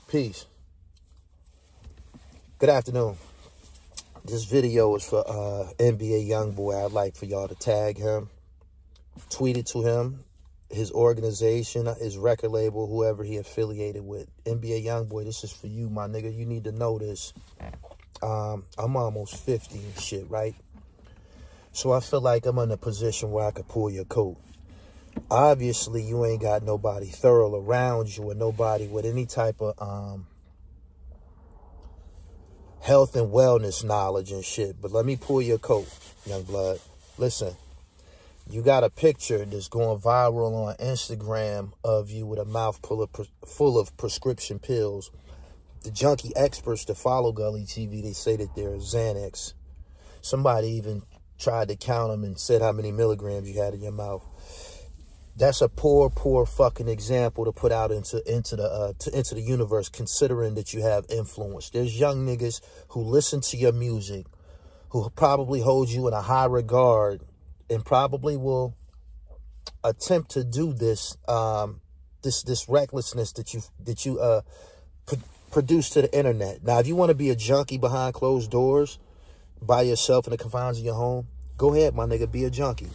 Peace. Good afternoon. This video is for NBA Youngboy. I'd like for y'all to tag him, tweet it to him, his organization, his record label, whoever he affiliated with. NBA Youngboy, this is for you, my nigga. You need to know this. I'm almost 50 and shit, right? So I feel like I'm in a position where I could pull your coat. Obviously, you ain't got nobody thorough around you or nobody with any type of health and wellness knowledge and shit. But let me pull your coat, young blood. Listen, you got a picture that's going viral on Instagram of you with a mouth full of prescription pills. The junkie experts that follow Gully TV, they say that they're Xanax. Somebody even tried to count them and said how many milligrams you had in your mouth. That's a poor fucking example to put out into the universe, considering that you have influence. There's young niggas who listen to your music, who probably hold you in a high regard, and probably will attempt to do this this recklessness that you produce to the internet. Now, if you want to be a junkie behind closed doors by yourself in the confines of your home, go ahead, my nigga, be a junkie.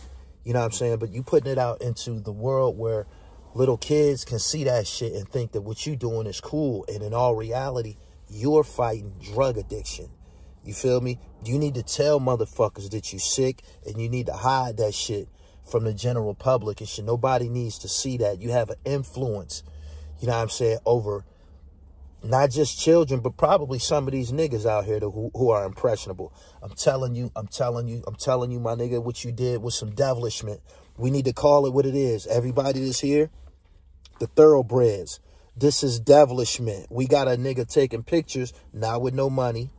You know what I'm saying? But you putting it out into the world where little kids can see that shit and think that what you doing is cool. And in all reality, you're fighting drug addiction. You feel me? You need to tell motherfuckers that you sick, and you need to hide that shit from the general public and shit. Nobody needs to see that. You have an influence, you know what I'm saying, over not just children, but probably some of these niggas out here who are impressionable. I'm telling you, my nigga, what you did was some devilishment. We need to call it what it is. Everybody that's here, the thoroughbreds. This is devilishment. We got a nigga taking pictures, not with no money,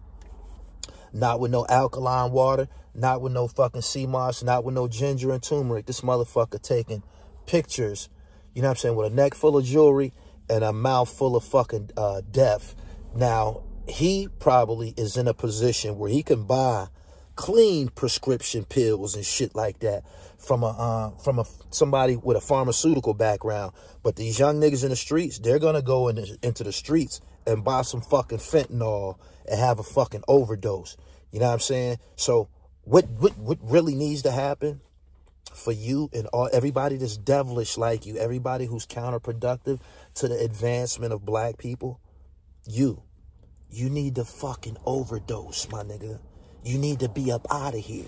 not with no alkaline water, not with no fucking sea moss, not with no ginger and turmeric. This motherfucker taking pictures, you know what I'm saying, with a neck full of jewelry and a mouth full of fucking death. Now, he probably is in a position where he can buy clean prescription pills and shit like that from somebody with a pharmaceutical background. But these young niggas in the streets, they're gonna go into the streets and buy some fucking fentanyl and have a fucking overdose. You know what I'm saying? So what really needs to happen for you and everybody that's devilish like you, everybody who's counterproductive to the advancement of black people, you need to fucking overdose, my nigga. You need to be up out of here.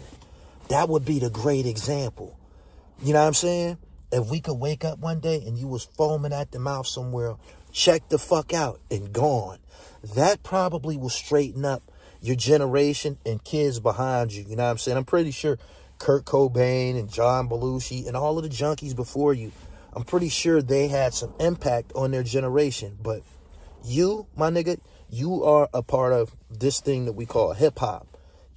That would be the great example. You know what I'm saying? If we could wake up one day and you was foaming at the mouth somewhere, check the fuck out and gone. That probably will straighten up your generation and kids behind you. You know what I'm saying? I'm pretty sure Kurt Cobain and John Belushi and all of the junkies before you, I'm pretty sure they had some impact on their generation. But you, my nigga, you are a part of this thing that we call hip-hop.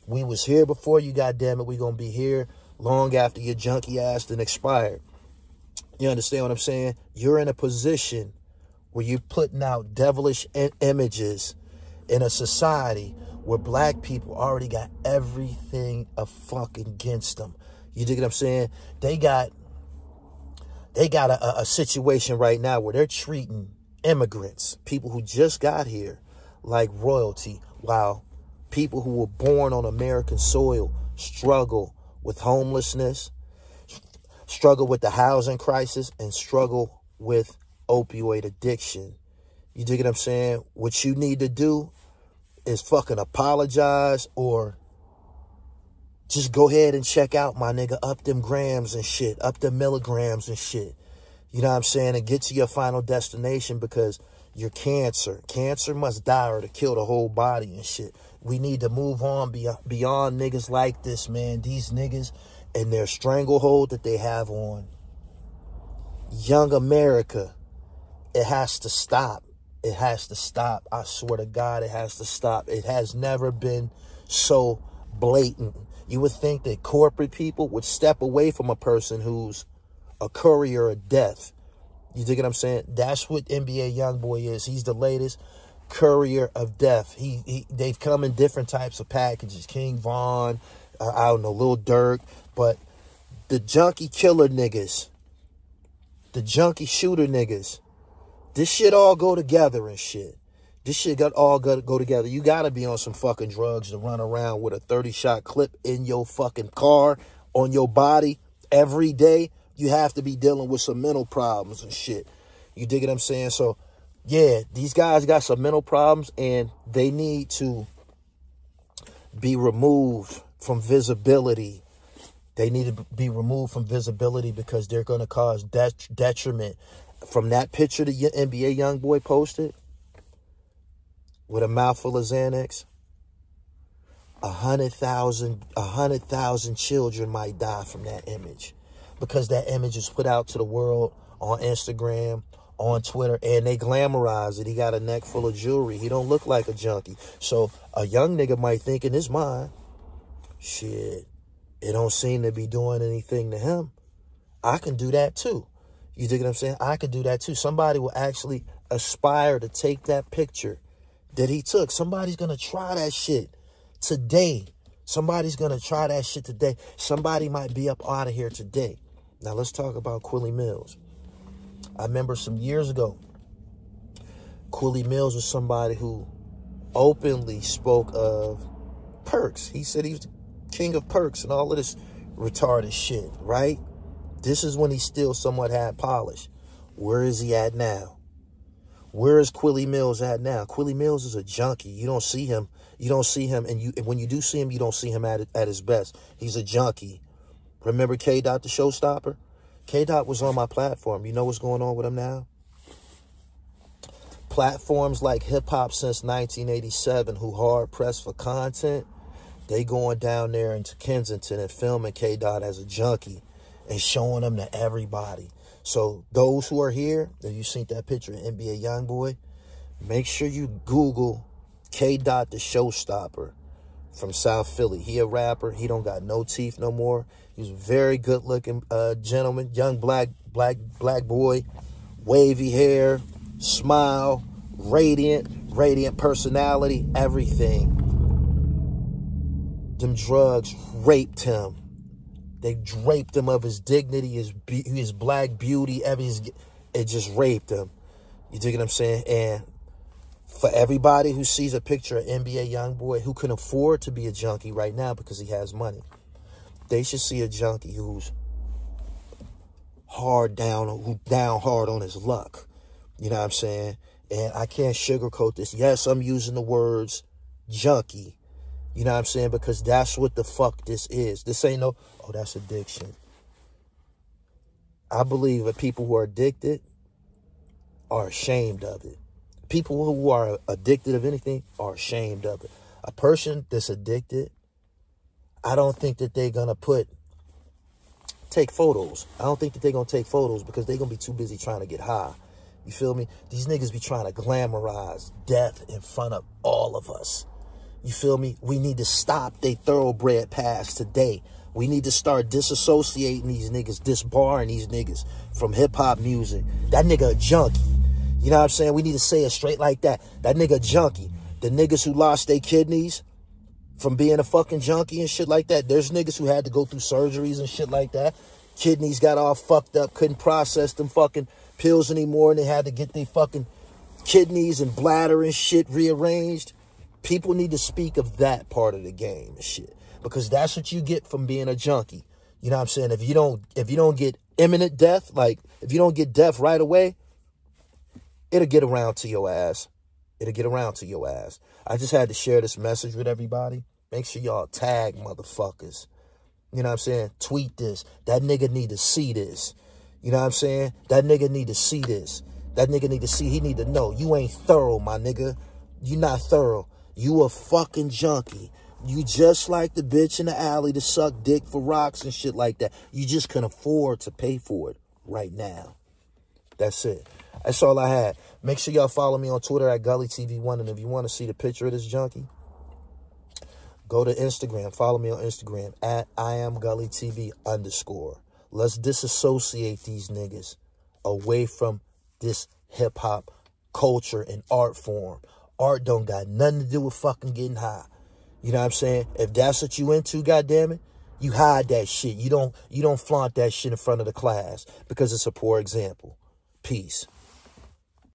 We was here before you, goddammit. We gonna be here long after your junkie ass done expired. You understand what I'm saying? You're in a position where you're putting out devilish images in a society where black people already got everything fucking against them. You dig what I'm saying? They got a situation right now where they're treating immigrants, people who just got here, like royalty, while people who were born on American soil struggle with homelessness, struggle with the housing crisis, and struggle with opioid addiction. You dig what I'm saying? What you need to do is fucking apologize, or just go ahead and check out, my nigga. Up them grams and shit, up them milligrams and shit. You know what I'm saying? And get to your final destination, because you're cancer. Cancer must die or to kill the whole body and shit. We need to move on beyond niggas like this, man. These niggas and their stranglehold that they have on young America. It has to stop. It has to stop. I swear to God, it has to stop. It has never been so blatant. You would think that corporate people would step away from a person who's a courier of death. You dig what I'm saying? That's what NBA Youngboy is. He's the latest courier of death. They've come in different types of packages. King Von, I don't know, Lil Durk. But the junkie killer niggas, the junkie shooter niggas, this shit all go together and shit. This shit all got to go together. You got to be on some fucking drugs to run around with a 30-shot clip in your fucking car, on your body, every day. You have to be dealing with some mental problems and shit. You dig what I'm saying? So, yeah, these guys got some mental problems, and they need to be removed from visibility. They need to be removed from visibility because they're going to cause detriment. From that picture the NBA Youngboy posted, with a mouthful of Xanax, 100,000 children might die from that image, because that image is put out to the world on Instagram, on Twitter, and they glamorize it. He got a neck full of jewelry. He don't look like a junkie. So a young nigga might think in his mind, shit, it don't seem to be doing anything to him. I can do that too. You dig what I'm saying? I could do that too. Somebody will actually aspire to take that picture that he took. Somebody's going to try that shit today. Somebody's going to try that shit today. Somebody might be up out of here today. Now, let's talk about Quilly Mills. I remember some years ago, Quilly Mills was somebody who openly spoke of perks. He said he was the king of perks and all of this retarded shit, right? This is when he still somewhat had polish. Where is he at now? Where is Quilly Mills at now? Quilly Mills is a junkie. You don't see him. You don't see him. And when you do see him, you don't see him at his best. He's a junkie. Remember K-Dot, the showstopper? K-Dot was on my platform. You know what's going on with him now? Platforms like Hip Hop Since 1987, who hard pressed for content, they going down there into Kensington and filming K-Dot as a junkie and showing them to everybody. So those who are here, if you seen that picture of NBA Youngboy, make sure you Google K-Dot the Showstopper from South Philly. He a rapper. He don't got no teeth no more. He's a very good looking gentleman, young black boy, wavy hair, smile, radiant personality, everything. Them drugs raped him. They draped him of his dignity, his black beauty, it just raped him. You dig what I'm saying? And for everybody who sees a picture of NBA Youngboy who can afford to be a junkie right now because he has money, they should see a junkie who's down hard on his luck. You know what I'm saying? And I can't sugarcoat this. Yes, I'm using the words junkie. You know what I'm saying? Because that's what the fuck this is. This ain't no, oh, that's addiction. I believe that people who are addicted are ashamed of it. People who are addicted of anything are ashamed of it. A person that's addicted, I don't think that they're going to take photos. I don't think that they're going to take photos because they're going to be too busy trying to get high. You feel me? These niggas be trying to glamorize death in front of all of us. You feel me? We need to stop they thoroughbred paths today. We need to start disassociating these niggas, disbarring these niggas from hip-hop music. That nigga a junkie. You know what I'm saying? We need to say it straight like that. That nigga a junkie. The niggas who lost their kidneys from being a fucking junkie and shit like that. There's niggas who had to go through surgeries and shit like that. Kidneys got all fucked up, couldn't process them fucking pills anymore, and they had to get their fucking kidneys and bladder and shit rearranged. People need to speak of that part of the game and shit, because that's what you get from being a junkie. You know what I'm saying? If you don't get imminent death, like if you don't get death right away, it'll get around to your ass. It'll get around to your ass. I just had to share this message with everybody. Make sure y'all tag motherfuckers. You know what I'm saying? Tweet this. That nigga need to see this. You know what I'm saying? That nigga need to see this. That nigga need to see. He need to know. You ain't thorough, my nigga. You not thorough. You a fucking junkie. You just like the bitch in the alley to suck dick for rocks and shit like that. You just can afford to pay for it right now. That's it. That's all I had. Make sure y'all follow me on Twitter at GullyTV1. And if you want to see the picture of this junkie, go to Instagram. Follow me on Instagram at IamGullyTV_. Let's disassociate these niggas away from this hip-hop culture and art form. Art don't got nothing to do with fucking getting high. You know what I'm saying? If that's what you into, goddammit, you hide that shit. You don't flaunt that shit in front of the class because it's a poor example. Peace.